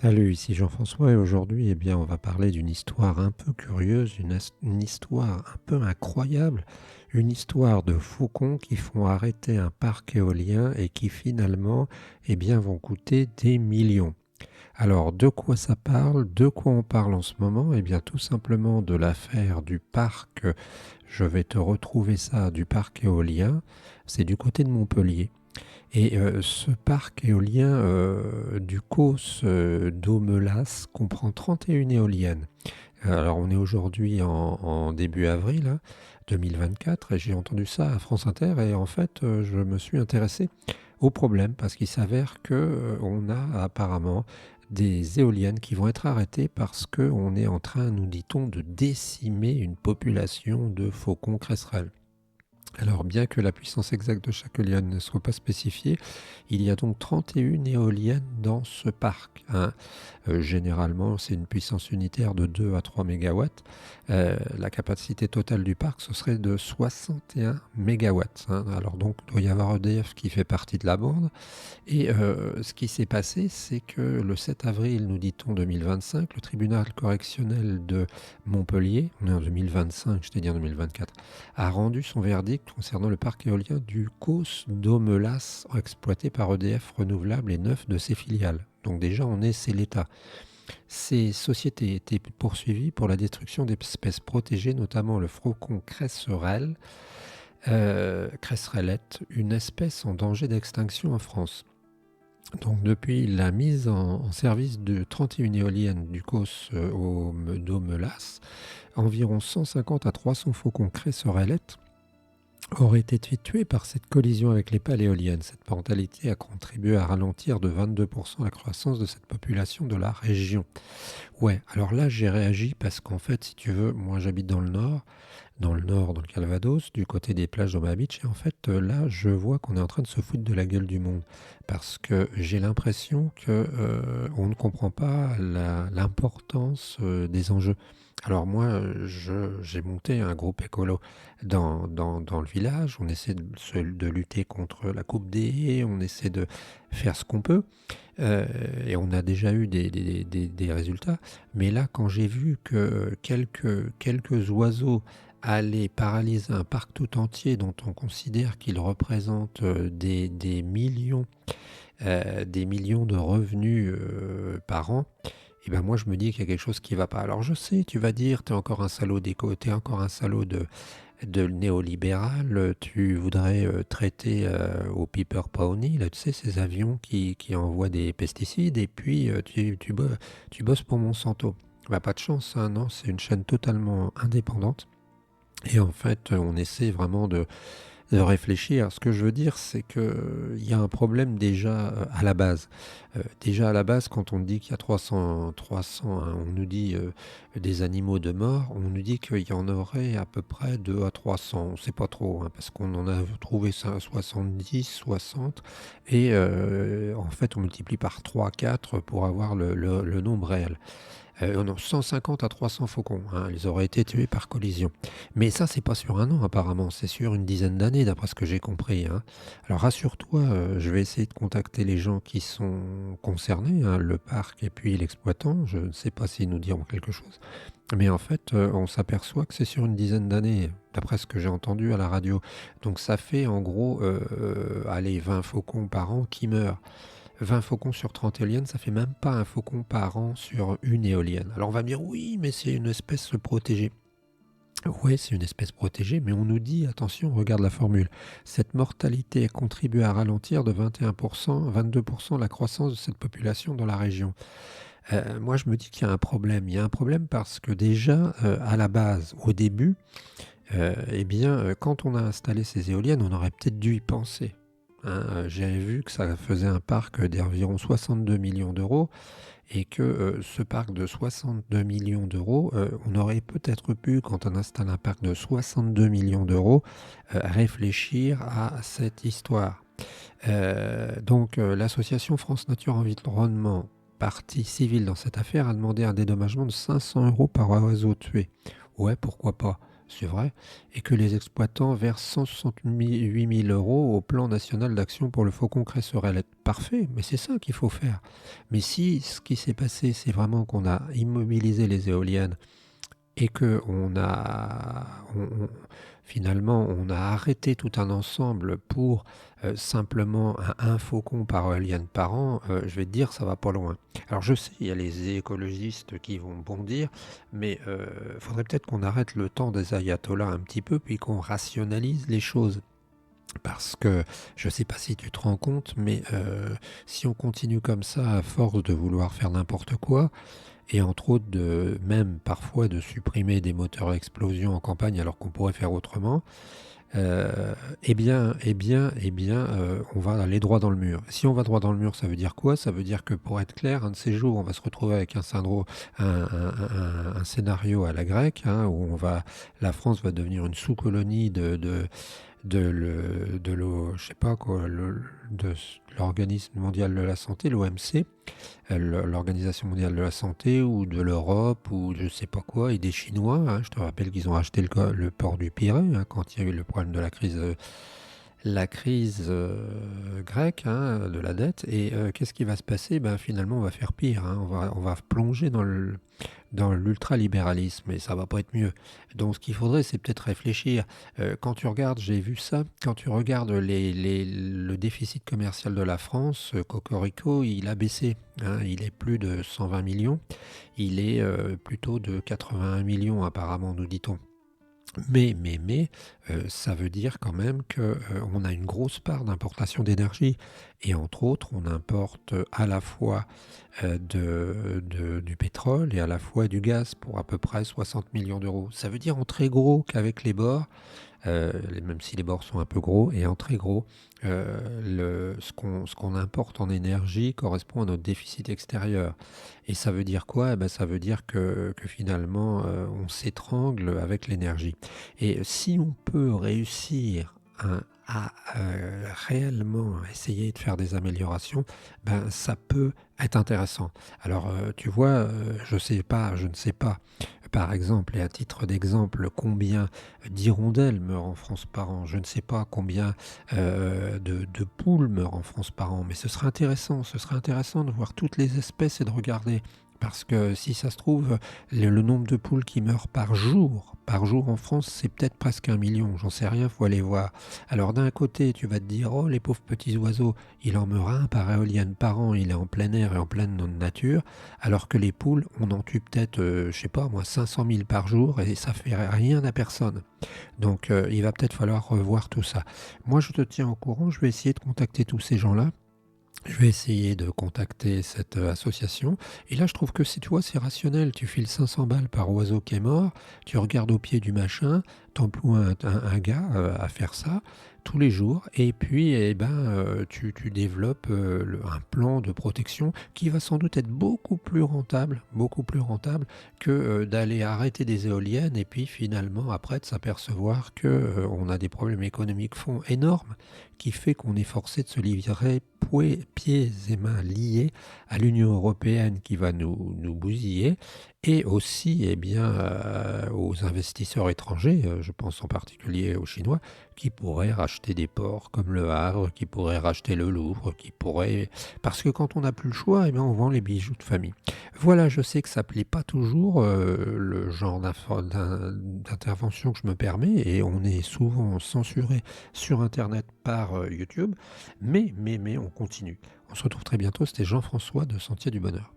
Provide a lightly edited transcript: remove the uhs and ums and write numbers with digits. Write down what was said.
Salut, ici Jean-François et aujourd'hui, on va parler d'une histoire un peu curieuse, une histoire un peu incroyable, une histoire de faucons qui font arrêter un parc éolien et qui finalement, vont coûter des millions. Alors, de quoi ça parle? De quoi on parle en ce moment? Tout simplement de l'affaire du parc. Je vais te retrouver ça du parc éolien. C'est du côté de Montpellier. Ce parc éolien du Causse d'Aumelas comprend 31 éoliennes. Alors on est aujourd'hui en début avril 2024 et j'ai entendu ça à France Inter et en fait je me suis intéressé au problème parce qu'il s'avère que on a apparemment des éoliennes qui vont être arrêtées parce qu'on est en train, nous dit-on, de décimer une population de faucons cresserelles. Alors, bien que la puissance exacte de chaque éolienne ne soit pas spécifiée, il y a donc 31 éoliennes dans ce parc. Généralement, c'est une puissance unitaire de 2 à 3 mégawatts. La capacité totale du parc, ce serait de 61 mégawatts. Alors donc, il doit y avoir EDF qui fait partie de la bande. Ce qui s'est passé, c'est que le 7 avril, nous dit-on 2025, le tribunal correctionnel de Montpellier, on est en 2025, je t'ai dit en 2024, a rendu son verdict concernant le parc éolien du Causse d'Aumelas exploité par EDF Renouvelables et 9 de ses filiales. Donc déjà, c'est l'État. Ces sociétés étaient poursuivies pour la destruction d'espèces protégées, notamment le faucon cresserellette, une espèce en danger d'extinction en France. Donc depuis la mise en service de 31 éoliennes du Causse d'Aumelas, environ 150 à 300 faucons cresserellettes auraient été tués par cette collision avec les pales éoliennes. Cette mortalité a contribué à ralentir de 22% la croissance de cette population de la région. Ouais, alors là j'ai réagi parce qu'en fait, si tu veux, moi j'habite dans le nord, dans le Calvados, du côté des plages d'Omaha Beach. Et en fait, là, je vois qu'on est en train de se foutre de la gueule du monde. Parce que j'ai l'impression que on ne comprend pas l'importance des enjeux. Alors moi, j'ai monté un groupe écolo dans le village. On essaie de lutter contre la coupe des haies, on essaie de faire ce qu'on peut. Et on a déjà eu des résultats. Mais là, quand j'ai vu que quelques oiseaux aller paralyser un parc tout entier dont on considère qu'il représente des millions de revenus par an, et ben moi je me dis qu'il y a quelque chose qui va pas. Alors je sais, tu vas dire, t'es encore un salaud d'éco, t'es encore un salaud de néolibéral, tu voudrais traiter au Piper Pony, là tu sais, ces avions qui envoient des pesticides, et puis tu bosses pour Monsanto. Bah pas de chance, hein, non, c'est une chaîne totalement indépendante. Et en fait, on essaie vraiment de réfléchir. Ce que je veux dire, c'est qu'il y a un problème déjà à la base. Déjà à la base, quand on dit qu'il y a 300 hein, on nous dit des animaux de mort, on nous dit qu'il y en aurait à peu près 2 à 300. On ne sait pas trop, hein, parce qu'on en a trouvé ça 70, 60. Et en fait, on multiplie par 3, 4 pour avoir le nombre réel. On a 150 à 300 faucons, hein, ils auraient été tués par collision. Mais ça, c'est pas sur un an apparemment, c'est sur une dizaine d'années d'après ce que j'ai compris. Alors rassure-toi, je vais essayer de contacter les gens qui sont concernés, le parc et puis l'exploitant. Je ne sais pas s'ils nous diront quelque chose. Mais en fait, on s'aperçoit que c'est sur une dizaine d'années, d'après ce que j'ai entendu à la radio. Donc ça fait en gros, allez, 20 faucons par an qui meurent. 20 faucons sur 30 éoliennes, ça fait même pas un faucon par an sur une éolienne. Alors on va me dire, oui, mais c'est une espèce protégée. Oui, c'est une espèce protégée, mais on nous dit, attention, regarde la formule, cette mortalité a contribué à ralentir de 21%, 22% la croissance de cette population dans la région. Moi, je me dis qu'il y a un problème. Il y a un problème parce que déjà, à la base, au début, quand on a installé ces éoliennes, on aurait peut-être dû y penser. J'avais vu que ça faisait un parc d'environ 62 millions d'euros et que ce parc de 62 millions d'euros, on aurait peut-être pu, quand on installe un parc de 62 millions d'euros, réfléchir à cette histoire. L'association France Nature Environnement, partie civile dans cette affaire, a demandé un dédommagement de 500 € par oiseau tué. Ouais, pourquoi pas. c'est vrai, et que les exploitants versent 168 000 euros au plan national d'action pour le faucon crесserelle. Parfait, mais c'est ça qu'il faut faire. Mais si ce qui s'est passé, c'est vraiment qu'on a immobilisé les éoliennes et que finalement, on a arrêté tout un ensemble pour simplement un faucon par éolienne par an, je vais te dire, ça va pas loin. Alors je sais, il y a les écologistes qui vont bondir, mais faudrait peut-être qu'on arrête le temps des ayatollahs un petit peu, puis qu'on rationalise les choses. Parce que je ne sais pas si tu te rends compte, mais si on continue comme ça à force de vouloir faire n'importe quoi, et entre autres même parfois de supprimer des moteurs à explosion en campagne alors qu'on pourrait faire autrement, on va aller droit dans le mur. Si on va droit dans le mur, ça veut dire quoi? Ça veut dire que pour être clair, un de ces jours, on va se retrouver avec un scénario à la grecque, hein, où la France va devenir une sous-colonie je sais pas quoi, de l'Organisme mondial de la santé, l'OMC, l'Organisation mondiale de la santé, ou de l'Europe, ou je sais pas quoi, et des Chinois, hein. Je te rappelle qu'ils ont acheté le port du Pirée, hein, quand il y a eu le problème de la crise grecque, hein, de la dette. Et qu'est-ce qui va se passer? Ben, finalement, on va faire pire, hein. On va plonger dans l'ultralibéralisme, et ça va pas être mieux. Donc ce qu'il faudrait, c'est peut-être réfléchir. Quand tu regardes, j'ai vu ça, quand tu regardes le déficit commercial de la France, Cocorico, il a baissé, hein. Il est plus de 120 millions, il est plutôt de 81 millions apparemment, nous dit-on. Mais, ça veut dire quand même qu'on a une grosse part d'importation d'énergie. Et entre autres, on importe à la fois du pétrole et à la fois du gaz pour à peu près 60 millions d'euros. Ça veut dire en très gros qu'avec les bords, même si les bords sont un peu gros, et en très gros, ce qu'on importe en énergie correspond à notre déficit extérieur. Et ça veut dire quoi? Eh ben, ça veut dire que finalement, on s'étrangle avec l'énergie. Et si on peut réussir à réellement essayer de faire des améliorations, ben, ça peut être intéressant. Alors, tu vois, je ne sais pas, par exemple, et à titre d'exemple, combien d'hirondelles meurent en France par an. Je ne sais pas combien de poules meurent en France par an, mais ce serait intéressant. Ce serait intéressant de voir toutes les espèces et de regarder. Parce que si ça se trouve, le nombre de poules qui meurent par jour en France, c'est peut-être presque 1 million. J'en sais rien, faut aller voir. Alors d'un côté, tu vas te dire, oh les pauvres petits oiseaux, il en meurt un par éolienne par an, il est en plein air et en pleine nature, alors que les poules, on en tue peut-être, je sais pas moi, 500 000 par jour, et ça fait rien à personne. Donc il va peut-être falloir revoir tout ça. Moi je te tiens au courant, je vais essayer de contacter tous ces gens-là. Je vais essayer de contacter cette association. Et là, je trouve que tu vois, c'est rationnel. Tu files 500 balles par oiseau qui est mort, tu regardes au pied du machin, t'emploies un gars à faire ça tous les jours, et puis eh ben, tu développes un plan de protection qui va sans doute être beaucoup plus rentable que d'aller arrêter des éoliennes et puis finalement après de s'apercevoir que on a des problèmes économiques énormes qui fait qu'on est forcé de se livrer pieds et mains liés à l'Union européenne qui va nous bousiller, et aussi eh bien, aux investisseurs étrangers, je pense en particulier aux Chinois, qui pourraient racheter des ports comme le Havre, qui pourraient racheter le Louvre, parce que quand on n'a plus le choix, eh bien, on vend les bijoux de famille. Voilà, je sais que ça ne plaît pas toujours, le genre d'intervention que je me permets, et on est souvent censuré sur Internet par YouTube, mais on continue. On se retrouve très bientôt, c'était Jean-François de Sentier du Bonheur.